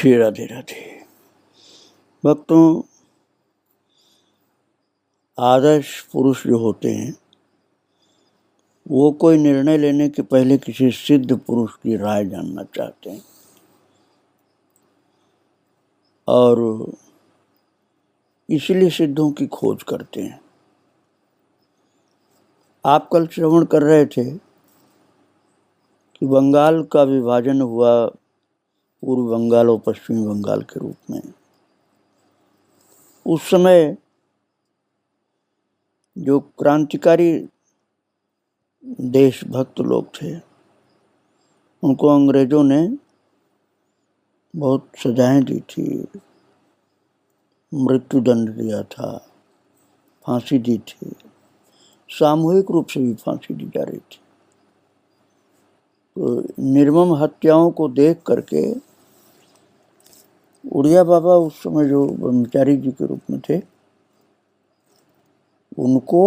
श्री राधे राधे। भक्तों, आदर्श पुरुष जो होते हैं वो कोई निर्णय लेने के पहले किसी सिद्ध पुरुष की राय जानना चाहते हैं और इसलिए सिद्धों की खोज करते हैं। आप कल श्रवण कर रहे थे कि बंगाल का विभाजन हुआ पूर्व बंगाल और पश्चिमी बंगाल के रूप में। उस समय जो क्रांतिकारी देशभक्त लोग थे उनको अंग्रेजों ने बहुत सजाएं दी थी, मृत्युदंड दिया था, फांसी दी थी, सामूहिक रूप से भी फांसी दी जा रही थी। तो निर्मम हत्याओं को देख करके उड़िया बाबा उस समय जो ब्रह्मचारी जी के रूप में थे उनको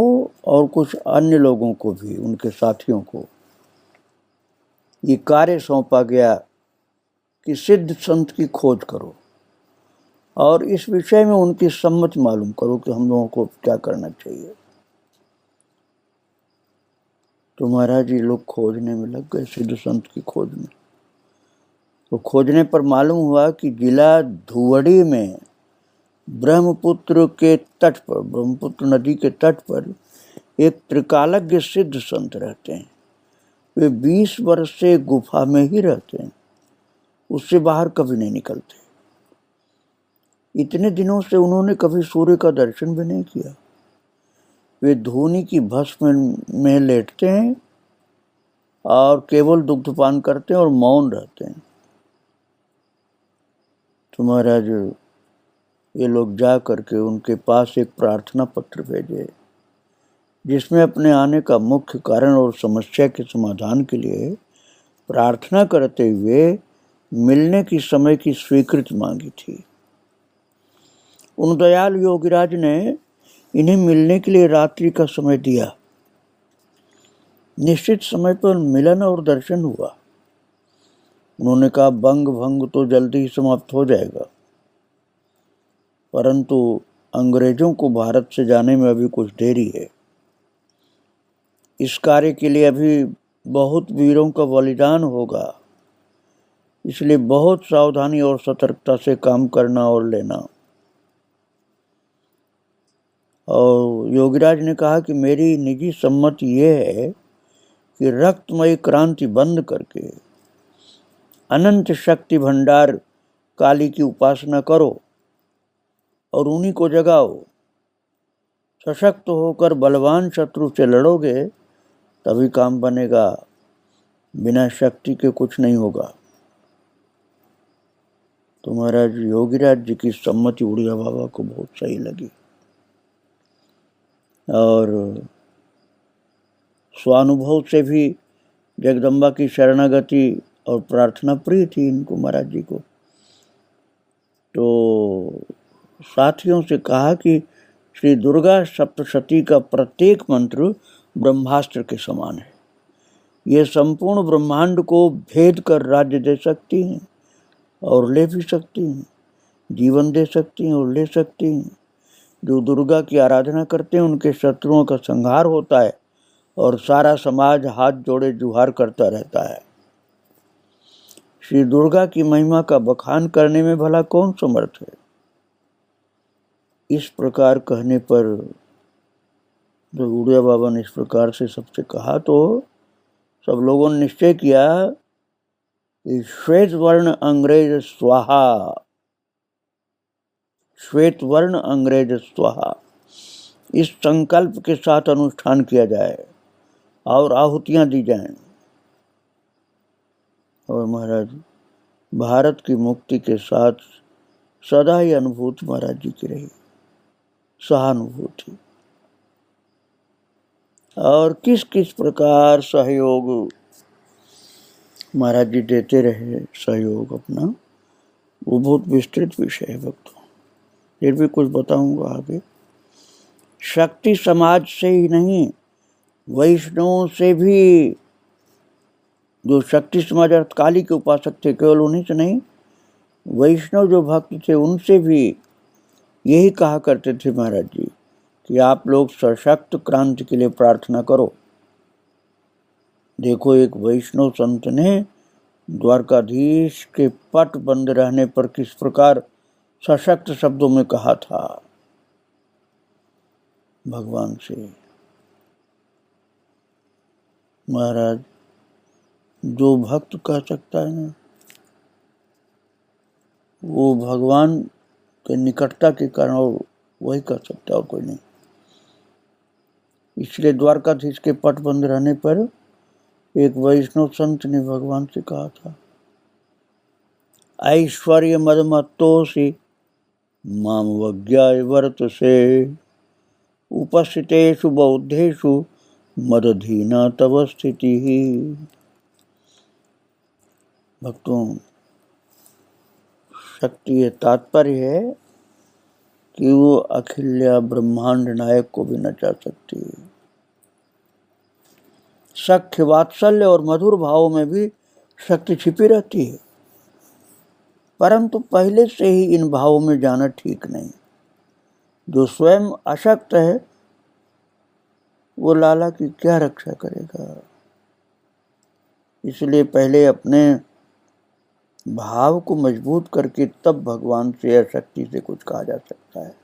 और कुछ अन्य लोगों को भी, उनके साथियों को ये कार्य सौंपा गया कि सिद्ध संत की खोज करो और इस विषय में उनकी सम्मति मालूम करो कि हम लोगों को क्या करना चाहिए। तो महाराज जी लोग खोजने में लग गए, सिद्ध संत की खोज में। तो खोजने पर मालूम हुआ कि जिला धुवड़ी में ब्रह्मपुत्र के तट पर, ब्रह्मपुत्र नदी के तट पर एक त्रिकालज्ञ सिद्ध संत रहते हैं। वे 20 वर्ष से गुफा में ही रहते हैं, उससे बाहर कभी नहीं निकलते। इतने दिनों से उन्होंने कभी सूर्य का दर्शन भी नहीं किया। वे धूनी की भस्म में लेटते हैं और केवल दुग्धपान करते हैं और मौन रहते हैं। तो महाराज ये लोग जा करके उनके पास एक प्रार्थना पत्र भेजे जिसमें अपने आने का मुख्य कारण और समस्या के समाधान के लिए प्रार्थना करते हुए मिलने की समय की स्वीकृति मांगी थी। उन दयाल योगीराज ने इन्हें मिलने के लिए रात्रि का समय दिया। निश्चित समय पर मिलन और दर्शन हुआ। उन्होंने कहा बंग भंग तो जल्दी ही समाप्त हो जाएगा, परंतु अंग्रेजों को भारत से जाने में अभी कुछ देरी है। इस कार्य के लिए अभी बहुत वीरों का बलिदान होगा, इसलिए बहुत सावधानी और सतर्कता से काम करना और लेना। और योगीराज ने कहा कि मेरी निजी सम्मति ये है कि रक्तमयी क्रांति बंद करके अनंत शक्ति भंडार काली की उपासना करो और उन्हीं को जगाओ। सशक्त होकर बलवान शत्रु से लड़ोगे तभी काम बनेगा, बिना शक्ति के कुछ नहीं होगा। तो महाराज योगीराज जी की सम्मति उड़िया बाबा को बहुत सही लगी और स्वानुभव से भी जगदम्बा की शरणागति और प्रार्थना प्रिय थी इनको, महाराज जी को। तो साथियों से कहा कि श्री दुर्गा सप्तशती का प्रत्येक मंत्र ब्रह्मास्त्र के समान है। ये संपूर्ण ब्रह्मांड को भेद कर राज्य दे सकती हैं और ले भी सकती हैं, जीवन दे सकती हैं और ले सकती हैं। जो दुर्गा की आराधना करते हैं उनके शत्रुओं का संहार होता है और सारा समाज हाथ जोड़े जुहार करता रहता है। श्री दुर्गा की महिमा का बखान करने में भला कौन समर्थ है। इस प्रकार कहने पर जब उड़िया बाबा ने इस प्रकार से सबसे कहा तो सब लोगों ने निश्चय किया कि श्वेत वर्ण अंग्रेज स्वाहा, श्वेत वर्ण अंग्रेज स्वाहा, इस संकल्प के साथ अनुष्ठान किया जाए और आहुतियां दी जाएं। और महाराज भारत की मुक्ति के साथ सदा ही अनुभूति महाराज जी की रही, सहानुभूति। और किस किस प्रकार सहयोग महाराज जी देते रहे, सहयोग अपना, वो बहुत विस्तृत विषय है भक्तों। फिर भी कुछ बताऊंगा आगे। शक्ति समाज से ही नहीं, वैष्णवों से भी, जो शक्ति समाज अर्थ काली के उपासक थे, केवल उन्हीं से नहीं, वैष्णव जो भक्त थे उनसे भी यही कहा करते थे महाराज जी कि आप लोग सशक्त क्रांति के लिए प्रार्थना करो। देखो, एक वैष्णव संत ने द्वारकाधीश के पट बंद रहने पर किस प्रकार सशक्त शब्दों में कहा था भगवान से। महाराज, जो भक्त कह सकता है ना, वो भगवान के निकटता के कारण वही कर सकता है और कोई नहीं। इसलिए द्वारकाधीश के पट बंद रहने पर एक वैष्णव संत ने भगवान से कहा था, ऐश्वर्य मदमत्तोषि माम वज्ञाय वर्तसे उपस्थितेषु बौद्धेषु मदधीना तव स्थिति। भक्तों, शक्ति ये तात्पर्य है कि वो अखिल्या ब्रह्मांड नायक को भी नचा सकती है। सख्य, वात्सल्य और मधुर भाव में भी शक्ति छिपी रहती है, परंतु पहले से ही इन भावों में जाना ठीक नहीं। जो स्वयं अशक्त है वो लाला की क्या रक्षा करेगा। इसलिए पहले अपने भाव को मजबूत करके तब भगवान से या शक्ति से कुछ कहा जा सकता है।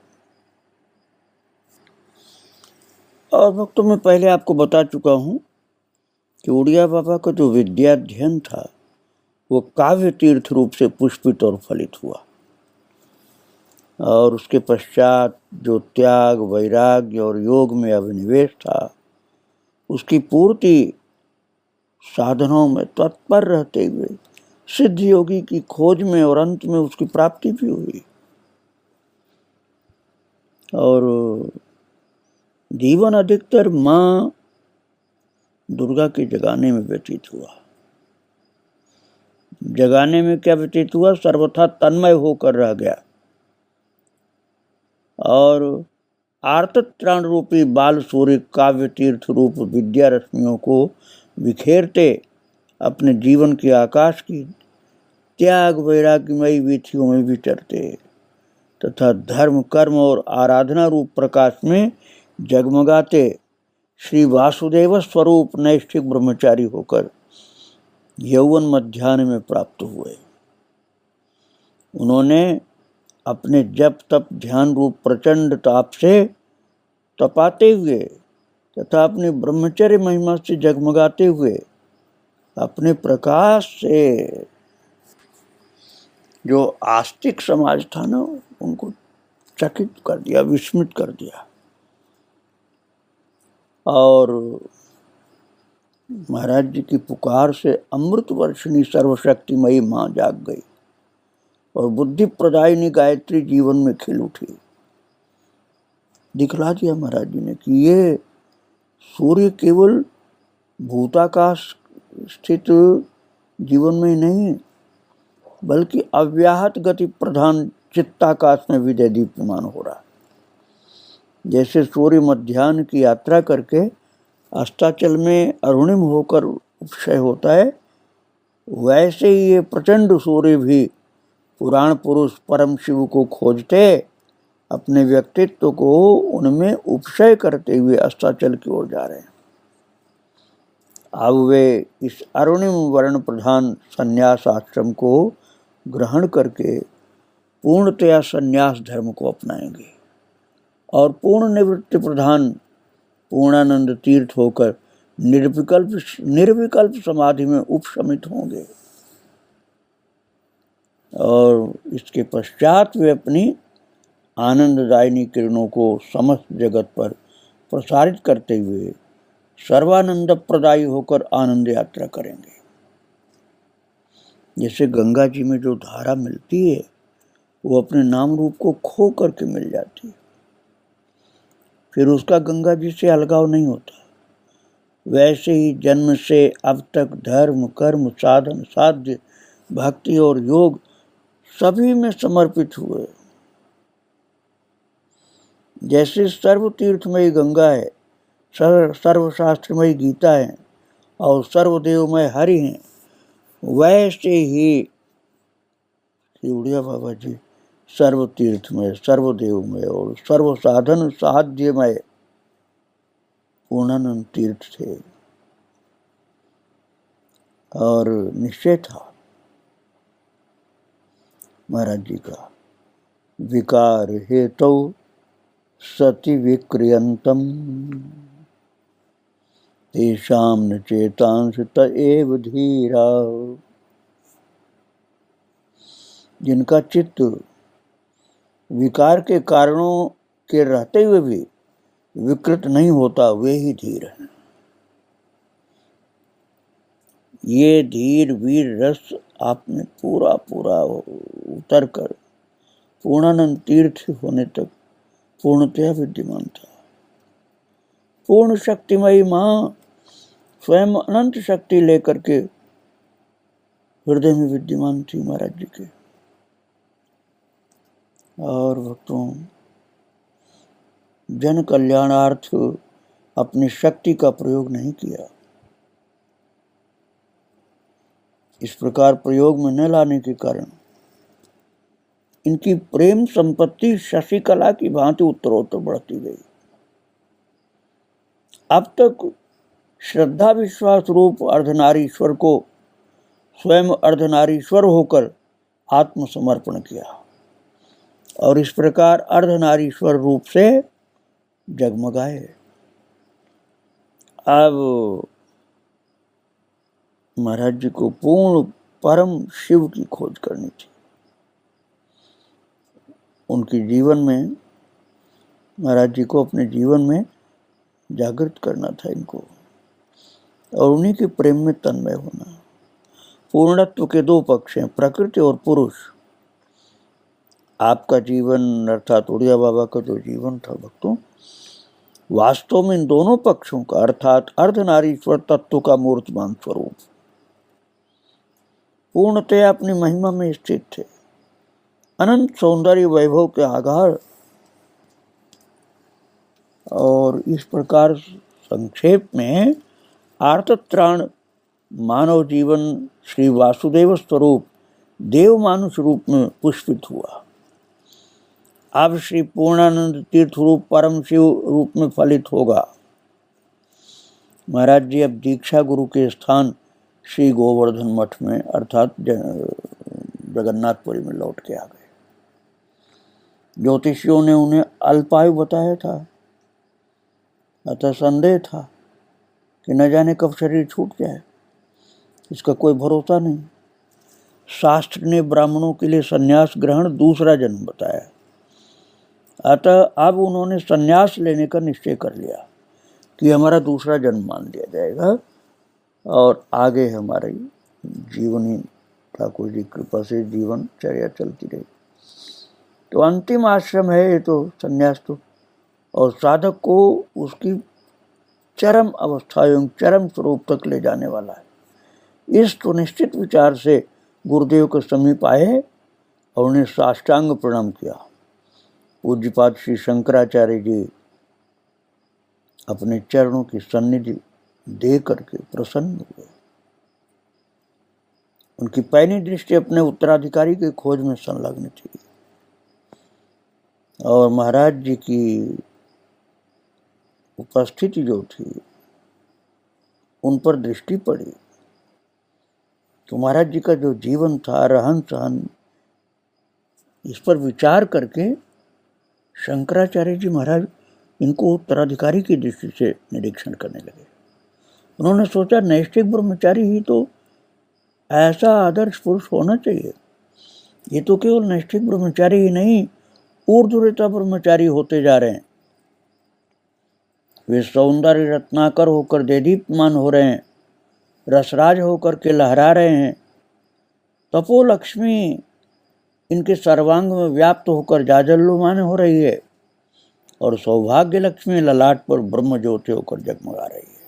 और भक्तों, मैं पहले आपको बता चुका हूं कि उड़िया बाबा का जो विद्याध्ययन था वो काव्य तीर्थ रूप से पुष्पित और फलित हुआ, और उसके पश्चात जो त्याग, वैराग्य और योग में अभिनिवेश था उसकी पूर्ति साधनों में तत्पर रहते हुए सिद्ध योगी की खोज में और अंत में उसकी प्राप्ति भी हुई। और जीवन अधिकतर माँ दुर्गा के जगाने में व्यतीत हुआ। जगाने में क्या व्यतीत हुआ? सर्वथा तन्मय होकर रह गया और आर्तत्राण रूपी बाल सूर्य काव्य तीर्थ रूप विद्या रश्मियों को बिखेरते अपने जीवन के आकाश की त्याग वैराग्यमयी वीथियों में विचरते तथा धर्म, कर्म और आराधना रूप प्रकाश में जगमगाते श्री वासुदेव स्वरूप नैष्ठिक ब्रह्मचारी होकर यौवन मध्याह्न में प्राप्त हुए। उन्होंने अपने जप तप ध्यान रूप प्रचंड ताप से तपाते हुए तथा अपने ब्रह्मचर्य महिमा से जगमगाते हुए अपने प्रकाश से जो आस्तिक समाज था ना, उनको चकित कर दिया, विस्मित कर दिया। और महाराज जी की पुकार से अमृत वर्षिणी सर्वशक्तिमयी माँ जाग गई और बुद्धि प्रदायिनी गायत्री जीवन में खिल उठी। दिखला दिया महाराज जी ने कि ये सूर्य केवल भूताकाश स्थित जीवन में ही नहीं, बल्कि अव्याहत गति प्रधान चित्ताकाश में भी दीप्यमान हो रहा। जैसे सूर्य मध्याह्न की यात्रा करके अस्ताचल में अरुणिम होकर उपक्षय होता है, वैसे ही ये प्रचंड सूर्य भी पुराण पुरुष परम शिव को खोजते अपने व्यक्तित्व को उनमें उपक्षय करते हुए अस्ताचल की ओर जा रहे हैं। अब वे इस अरुणिम वर्ण प्रधान संन्यास आश्रम को ग्रहण करके पूर्णतया संन्यास धर्म को अपनाएंगे और पूर्ण निवृत्ति प्रधान पूर्णानंद तीर्थ होकर निर्विकल्प समाधि में उपशमित होंगे। और इसके पश्चात वे अपनी आनंददायिनी किरणों को समस्त जगत पर प्रसारित करते हुए सर्वानंद प्रदायी होकर आनंद यात्रा करेंगे। जैसे गंगा जी में जो धारा मिलती है वो अपने नाम रूप को खो करके मिल जाती है, फिर उसका गंगा जी से अलगाव नहीं होता। वैसे ही जन्म से अब तक धर्म, कर्म, साधन, साध्य, भक्ति और योग सभी में समर्पित हुए। जैसे सर्वतीर्थमयी गंगा है, सर्वशास्त्रमयी गीता है और सर्वदेवमय हरि हैं, वैसे ही श्री उड़िया बाबा जी सर्व तीर्थमय, सर्वदेवमय और सर्व साधन साध्यमय पूर्णानंद तीर्थ थे। और निश्चय था महाराज जी का, विकार हेतु सति विक्रियंतम तेषां न चेतांस त एव धीरा। जिनका चित्त विकार के कारणों के रहते हुए भी विकृत नहीं होता, वे ही धीर हैं। ये धीर वीर रस आपने पूरा पूरा उतर कर पूर्णानंद तीर्थ होने तक पूर्णतया विद्यमान था। पूर्ण शक्तिमयी माँ स्वयं अनंत शक्ति लेकर के हृदय में विद्यमान थी महाराज जी के। और भक्तों, जन कल्याणार्थ अपनी शक्ति का प्रयोग नहीं किया। इस प्रकार प्रयोग में न लाने के कारण इनकी प्रेम संपत्ति शशिकला की भांति उत्तरोत्तर बढ़ती गई। अब तक श्रद्धा विश्वास रूप अर्धनारीश्वर को स्वयं अर्धनारीश्वर होकर आत्मसमर्पण किया और इस प्रकार अर्धनारीश्वर रूप से जगमगाए। अब महाराज जी को पूर्ण परम शिव की खोज करनी थी। उनके जीवन में, महाराज जी को अपने जीवन में जागृत करना था इनको और उन्हीं के प्रेम में तन्मय होना। पूर्णत्व के दो पक्ष हैं, प्रकृति और पुरुष। आपका जीवन अर्थात उड़िया बाबा का जो जीवन था भक्तों, वास्तव में इन दोनों पक्षों का अर्थात अर्धनारीश्वर तत्व का मूर्तमान स्वरूप पूर्णतया अपनी महिमा में स्थित थे। अनंत सौंदर्य वैभव के आधार। और इस प्रकार संक्षेप में आर्तत्राण मानव जीवन श्री वासुदेव स्वरूप देव मानुष रूप में पुष्पित हुआ। अब श्री पूर्णानंद तीर्थ रूप परम शिव रूप में फलित होगा। महाराज जी अब दीक्षा गुरु के स्थान श्री गोवर्धन मठ में अर्थात जगन्नाथपुरी में लौट के आ गए। ज्योतिषियों ने उन्हें अल्पायु बताया था, अतः संदेह था कि न जाने कब शरीर छूट जाए, इसका कोई भरोसा नहीं। शास्त्र ने ब्राह्मणों के लिए संन्यास ग्रहण दूसरा जन्म बताया, अतः अब उन्होंने संन्यास लेने का निश्चय कर लिया कि हमारा दूसरा जन्म मान लिया जाएगा और आगे हमारी जीवनी ठाकुर जी कृपा से जीवनचर्या चलती रही। तो अंतिम आश्रम है ये तो संन्यास तो, और साधक को उसकी चरम अवस्था एवं चरम स्वरूप तक ले जाने वाला है। इस तो निश्चित विचार से गुरुदेव के समीप आए और उन्हें साष्टांग प्रणाम किया। पूज्यपाद श्री शंकराचार्य जी अपने चरणों की सन्निधि दे करके प्रसन्न हुए। उनकी पैनी दृष्टि अपने उत्तराधिकारी की खोज में संलग्न थी और महाराज जी की उपस्थिति जो थी उन पर दृष्टि पड़ी। तो महाराज जी का जो जीवन था, रहन सहन, इस पर विचार करके शंकराचार्य जी महाराज इनको उत्तराधिकारी की दृष्टि से निरीक्षण करने लगे। उन्होंने सोचा नैष्ठिक ब्रह्मचारी ही तो ऐसा आदर्श पुरुष होना चाहिए। ये तो केवल नैष्ठिक ब्रह्मचारी ही नहीं, ऊर्ध्वरेता ब्रह्मचारी होते जा रहे हैं। वे सौंदर्य रत्नाकर होकर देदीप्यमान हो रहे हैं, रसराज होकर के लहरा रहे हैं, तपो लक्ष्मी इनके सर्वांग में व्याप्त होकर जाजल्यमान हो रही है और सौभाग्य लक्ष्मी ललाट पर ब्रह्म ज्योति होकर जगमगा रही है।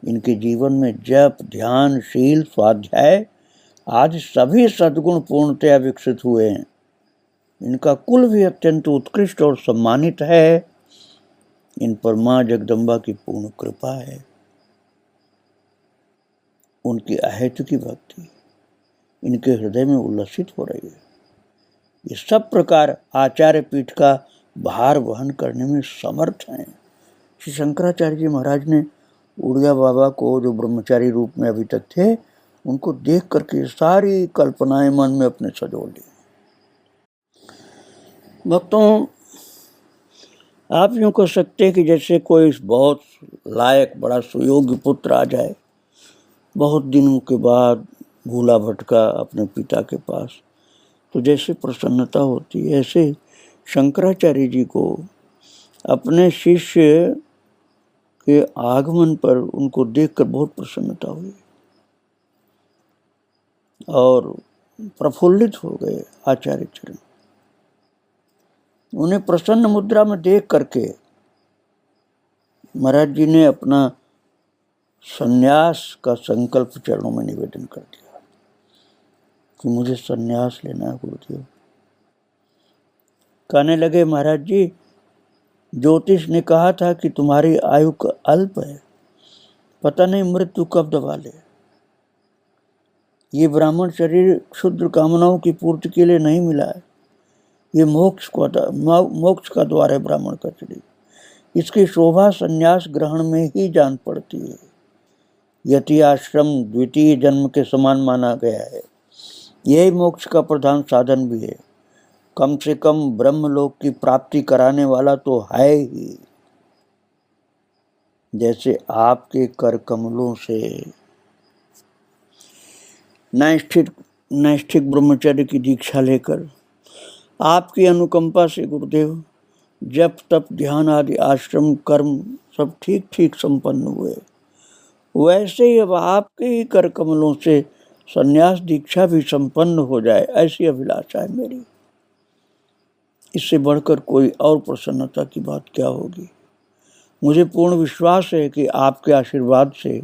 इनके जीवन में जप, ध्यान, शील, स्वाध्याय आदि सभी सद्गुण पूर्णतया विकसित हुए हैं। इनका कुल भी अत्यंत उत्कृष्ट और सम्मानित है। इन पर माँ जगदम्बा की पूर्ण कृपा है। उनकी अहेतु की भक्ति, इनके हृदय में उल्लसित हो रही है। ये सब प्रकार आचार्य पीठ का भार वहन करने में समर्थ हैं। श्री शंकराचार्य जी महाराज ने उड़िया बाबा को, जो ब्रह्मचारी रूप में अभी तक थे, उनको देख करके सारी कल्पनाएं मन में अपने सजो ली। भक्तों, आप यूँ कह सकते हैं कि जैसे कोई बहुत लायक बड़ा सुयोग्य पुत्र आ जाए, बहुत दिनों के बाद भूला भटका अपने पिता के पास, तो जैसे प्रसन्नता होती है, ऐसे शंकराचार्य जी को अपने शिष्य के आगमन पर उनको देखकर बहुत प्रसन्नता हुई और प्रफुल्लित हो गए आचार्य चरण। उन्हें प्रसन्न मुद्रा में देख करके महाराज जी ने अपना सन्यास का संकल्प चरणों में निवेदन कर दिया कि मुझे सन्यास लेना है गुरुदेव। कहने लगे, महाराज जी, ज्योतिष ने कहा था कि तुम्हारी आयु अल्प है, पता नहीं मृत्यु कब दबा ले। ये ब्राह्मण शरीर क्षुद्र कामनाओं की पूर्ति के लिए नहीं मिला है, ये मोक्ष का द्वार है ब्राह्मण का शरीर। इसकी शोभा संन्यास ग्रहण में ही जान पड़ती है। यति आश्रम द्वितीय जन्म के समान माना गया है। यही मोक्ष का प्रधान साधन भी है। कम से कम ब्रह्मलोक की प्राप्ति कराने वाला तो है ही। जैसे आपके कर कमलों से नैष्ठिक ब्रह्मचर्य की दीक्षा लेकर आपकी अनुकंपा से गुरुदेव जप तप ध्यान आदि आश्रम कर्म सब ठीक ठीक संपन्न हुए, वैसे ही अब आपके ही कर कमलों से संन्यास दीक्षा भी संपन्न हो जाए, ऐसी अभिलाषा है मेरी। इससे बढ़कर कोई और प्रसन्नता की बात क्या होगी। मुझे पूर्ण विश्वास है कि आपके आशीर्वाद से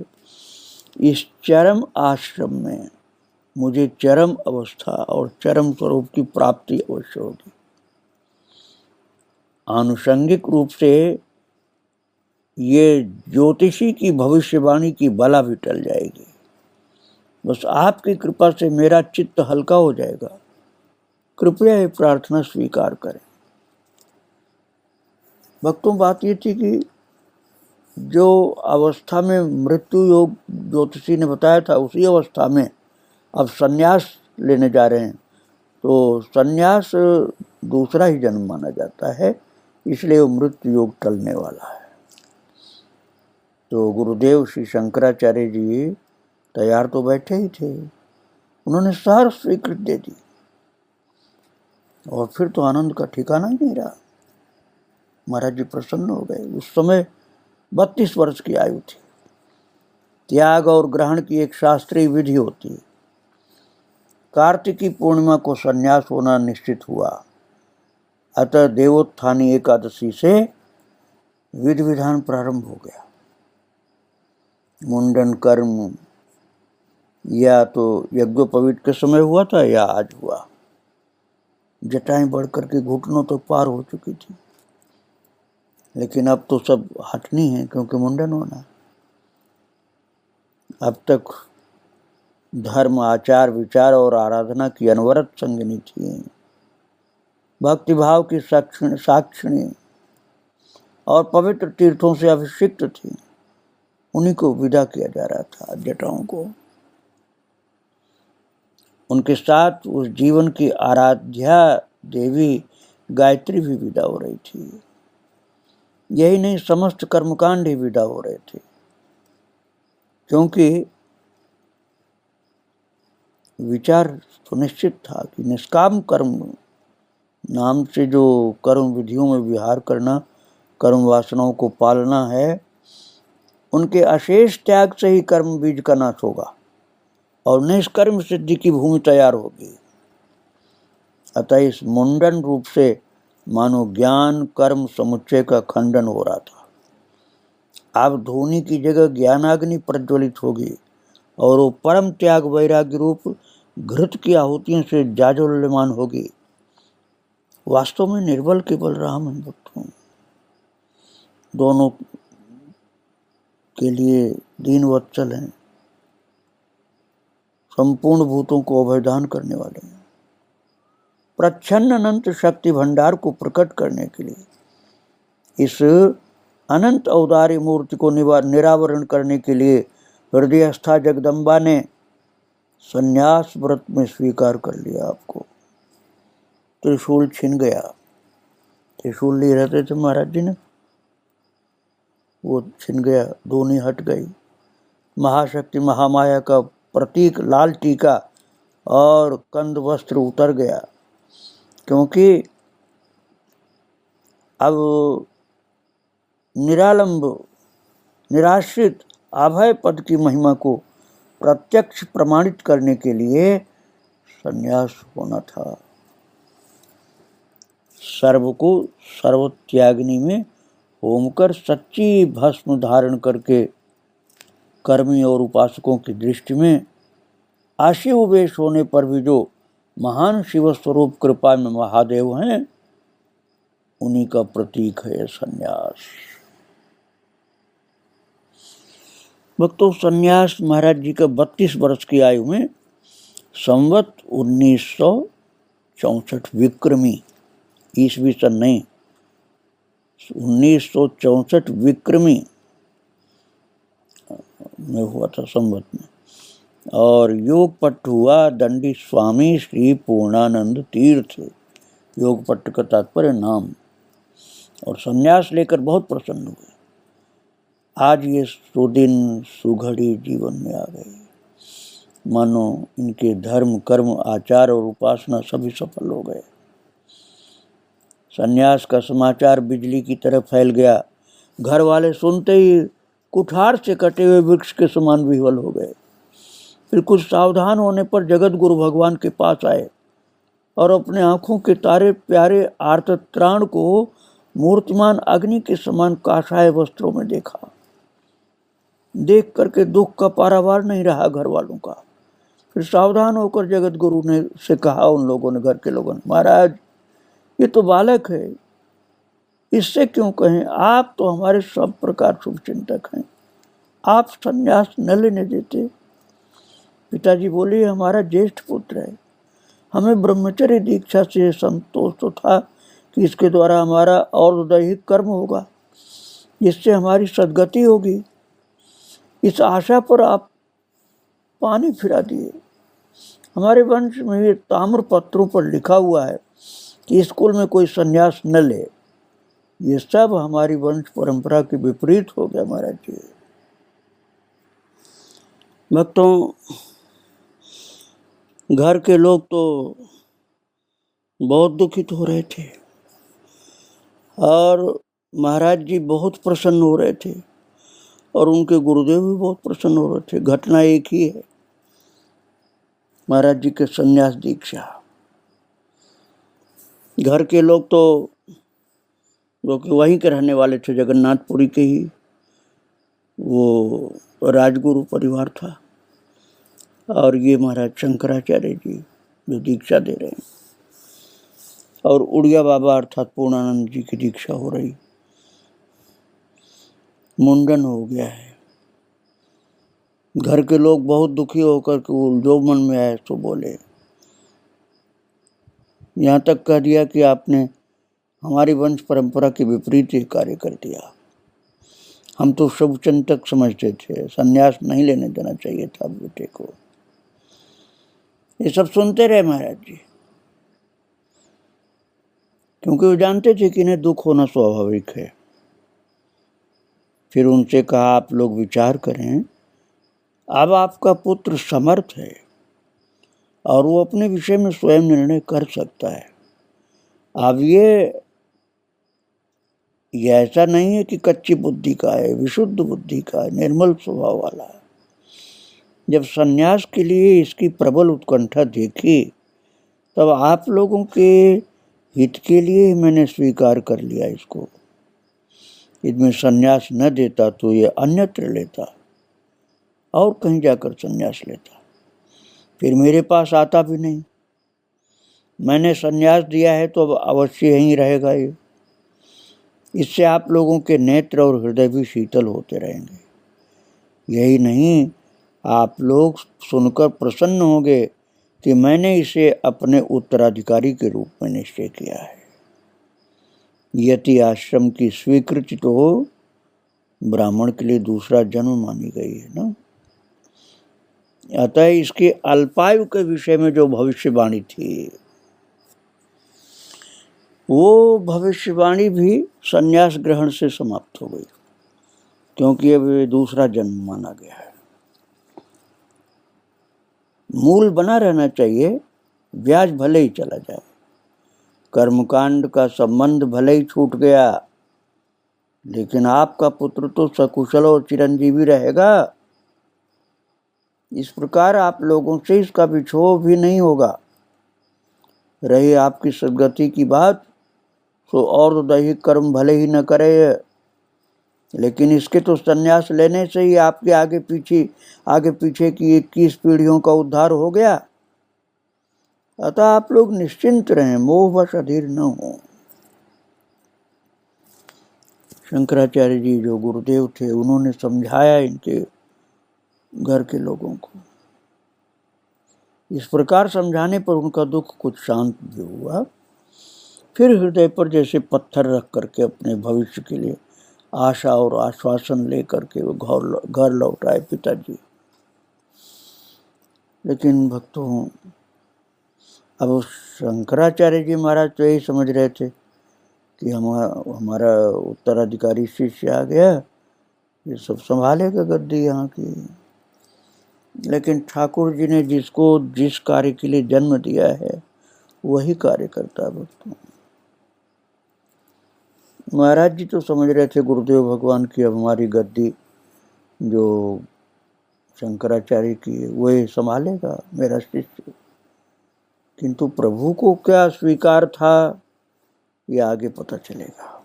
इस चरम आश्रम में मुझे चरम अवस्था और चरम स्वरूप की प्राप्ति अवश्य होगी। आनुषंगिक रूप से ये ज्योतिषी की भविष्यवाणी की बला भी टल जाएगी। बस आपकी कृपा से मेरा चित्त हल्का हो जाएगा। कृपया ये प्रार्थना स्वीकार करें। भक्तों, बात ये थी कि जो अवस्था में मृत्यु योग ज्योतिषी ने बताया था, उसी अवस्था में अब सन्यास लेने जा रहे हैं। तो सन्यास दूसरा ही जन्म माना जाता है, इसलिए वो मृत्यु योग टलने वाला है। तो गुरुदेव श्री शंकराचार्य जी तैयार तो बैठे ही थे, उन्होंने सहर्ष स्वीकृति दे दी और फिर तो आनंद का ठिकाना ही नहीं रहा। महाराज जी प्रसन्न हो गए। उस समय 32 वर्ष की आयु थी। त्याग और ग्रहण की एक शास्त्रीय विधि होती है। कार्तिकी पूर्णिमा को सन्यास होना निश्चित हुआ, अतः देवोत्थानी एकादशी से विधि विधान प्रारंभ हो गया। मुंडन कर्म या तो यज्ञोपवीत के समय हुआ था या आज हुआ। जटाएं बढ़ करके घुटनों तो पार हो चुकी थी, लेकिन अब तो सब हटनी है क्योंकि मुंडन होना। अब तक धर्म आचार विचार और आराधना की अनवरत संगिनी थी। भक्तिभाव की साक्षिणी और पवित्र तीर्थों से अभिषिक्त थी। उन्हीं को विदा किया जा रहा था, जटाओं को। उनके साथ उस जीवन की आराध्या देवी गायत्री भी विदा हो रही थी। यही नहीं, समस्त कर्मकांड ही विदा हो रहे थे, क्योंकि विचार सुनिश्चित था कि निष्काम कर्म नाम से जो कर्म विधियों में विहार करना, कर्म वासनाओं को पालना है, उनके अशेष त्याग से ही कर्म बीज का नाश होगा और निष्कर्म सिद्धि की भूमि तैयार होगी। अतः इस मुंडन रूप से मानो ज्ञान कर्म समुच्चय का खंडन हो रहा था। अब धूनी की जगह ज्ञानाग्नि प्रज्वलित होगी और वो परम त्याग वैराग्य रूप घृत की आहुतियों से जाज्वल्यमान होगी। वास्तव में निर्बल केवल राम है भक्तों। दोनों के लिए दीन वत्सल हैं। संपूर्ण भूतों को अभयदान करने वाले हैं। प्रच्छन्न अनंत शक्ति भंडार को प्रकट करने के लिए, इस अनंत औदार्य मूर्ति को निरावरण करने के लिए हृदयस्था जगदम्बा ने संन्यास व्रत में स्वीकार कर लिया आपको। त्रिशूल छिन गया, त्रिशूल लिए रहते थे महाराज जी ने, वो छिन गया, दोनी हट गई। महाशक्ति महामाया का प्रतीक लाल टीका और कंद वस्त्र उतर गया, क्योंकि अब निरालंब निराश्रित अभय पद की महिमा को प्रत्यक्ष प्रमाणित करने के लिए संन्यास होना था। सर्व को सर्वत्यागिनी में होमकर सच्ची भस्म धारण करके कर्मी और उपासकों की दृष्टि में आशिव वेश होने पर भी जो महान शिव स्वरूप कृपा में महादेव हैं, उन्हीं का प्रतीक है संन्यास। भक्तों, संन्यास महाराज जी का 32 वर्ष की आयु में संवत 1964 विक्रमी, ईस्वी सन नहीं, 1964 विक्रमी में हुआ था संवत में। और योग पट्ट हुआ दंडी स्वामी श्री पूर्णानंद तीर्थ, योग पट्ट का तात्पर्य नाम। और संन्यास लेकर बहुत प्रसन्न हुए। आज ये सुदिन सुघड़ी जीवन में आ गई, मानो इनके धर्म कर्म आचार और उपासना सभी सफल हो गए। संन्यास का समाचार बिजली की तरह फैल गया। घर वाले सुनते ही कुठार से कटे हुए वृक्ष के समान विह्वल हो गए। फिर कुछ सावधान होने पर जगत गुरु भगवान के पास आए और अपने आंखों के तारे प्यारे आर्तत्राण को मूर्तिमान अग्नि के समान काषाय वस्त्रों में देखा। देख करके दुख का पारावार नहीं रहा घर वालों का। फिर सावधान होकर जगत गुरु ने से कहा, उन लोगों ने, घर के लोगों ने, महाराज ये तो बालक है, इससे क्यों कहें, आप तो हमारे सब प्रकार शुभचिंतक हैं, आप संन्यास न लेने देते। पिताजी बोले, हमारा ज्येष्ठ पुत्र है, हमें ब्रह्मचर्य दीक्षा से संतोष तो था कि इसके द्वारा हमारा और दैहिक कर्म होगा, जिससे हमारी सद्गति होगी। इस आशा पर आप पानी फिरा दिए। हमारे वंश में ये ताम्र पत्रों पर लिखा हुआ है कि स्कूल में कोई संन्यास न ले। ये सब हमारी वंश परंपरा के विपरीत हो गया महाराज जी। भक्तों, घर के लोग तो बहुत दुखित हो रहे थे और महाराज जी बहुत प्रसन्न हो रहे थे और उनके गुरुदेव भी बहुत प्रसन्न हो रहे थे। घटना एक ही है, महाराज जी के संन्यास दीक्षा। घर के लोग तो, जो कि वहीं के रहने वाले थे, जगन्नाथपुरी के ही, वो राजगुरु परिवार था। और ये महाराज शंकराचार्य जी जो दीक्षा दे रहे हैं, और उड़िया बाबा अर्थात पूर्णानंद जी की दीक्षा हो रही। मुंडन हो गया है। घर के लोग बहुत दुखी होकर के जो मन में आए तो बोले। यहाँ तक कह दिया कि आपने हमारी वंश परंपरा के विपरीत ये कार्य कर दिया। हम तो शुभचिंतक समझते थे, संन्यास नहीं लेने देना चाहिए था बेटे को। ये सब सुनते रहे महाराज जी, क्योंकि वो जानते थे कि इन्हें दुख होना स्वाभाविक है। फिर उनसे कहा, आप लोग विचार करें, अब आपका पुत्र समर्थ है और वो अपने विषय में स्वयं निर्णय कर सकता है। अब ये ऐसा नहीं है कि कच्ची बुद्धि का है, विशुद्ध बुद्धि का है, निर्मल स्वभाव वाला है। जब संन्यास के लिए इसकी प्रबल उत्कंठा देखी, तब आप लोगों के हित के लिए मैंने स्वीकार कर लिया इसको। इसमें संन्यास न देता तो ये अन्यत्र लेता और कहीं जाकर संन्यास लेता, फिर मेरे पास आता भी नहीं। मैंने संन्यास दिया है तो अब अवश्य यहीं रहेगा ये। इससे आप लोगों के नेत्र और हृदय भी शीतल होते रहेंगे। यही नहीं, आप लोग सुनकर प्रसन्न होंगे कि मैंने इसे अपने उत्तराधिकारी के रूप में निश्चय किया है। यति आश्रम की स्वीकृति तो ब्राह्मण के लिए दूसरा जन्म मानी गई है ना। अतः इसके अल्पायु के विषय में जो भविष्यवाणी थी, वो भविष्यवाणी भी संन्यास ग्रहण से समाप्त हो गई, क्योंकि अब दूसरा जन्म माना गया है। मूल बना रहना चाहिए, ब्याज भले ही चला जाए, कर्मकांड का संबंध भले ही छूट गया, लेकिन आपका पुत्र तो सकुशल और चिरंजीवी रहेगा। इस प्रकार आप लोगों से इसका विक्षोभ भी नहीं होगा। रही आपकी सद्गति की बात, तो और दैहिक कर्म भले ही न करे, लेकिन इसके तो संन्यास लेने से ही आपके आगे पीछे की 21 पीढ़ियों का उद्धार हो गया। अतः आप लोग निश्चिंत रहें, मोहवश अधीर न हो। शंकराचार्य जी जो गुरुदेव थे, उन्होंने समझाया इनके घर के लोगों को। इस प्रकार समझाने पर उनका दुख कुछ शांत भी हुआ। फिर हृदय पर जैसे पत्थर रख करके अपने भविष्य के लिए आशा और आश्वासन लेकर के वो घर लौट आए पिताजी। लेकिन भक्तों, अब शंकराचार्य जी महाराज तो यही समझ रहे थे कि हमारा उत्तराधिकारी शिष्य आ गया, ये सब संभालेगा गद्दी यहाँ की। लेकिन ठाकुर जी ने जिसको जिस कार्य के लिए जन्म दिया है, वही कार्य करता है भक्तों। महाराज जी तो समझ रहे थे गुरुदेव भगवान की अब हमारी गद्दी जो शंकराचार्य की है वही संभालेगा मेरा शिष्य। किंतु प्रभु को क्या स्वीकार था, ये आगे पता चलेगा।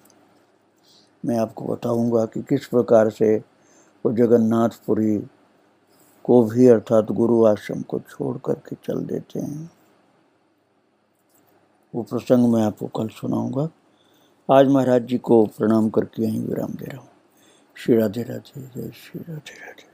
मैं आपको बताऊंगा कि किस प्रकार से वो जगन्नाथपुरी को भी अर्थात गुरु आश्रम को छोड़ करके चल देते हैं। वो प्रसंग मैं आपको कल सुनाऊंगा। आज महाराज जी को प्रणाम करके यहीं विराम दे रहा हूँ। श्री राधे राधे, जय श्री राधे राधे।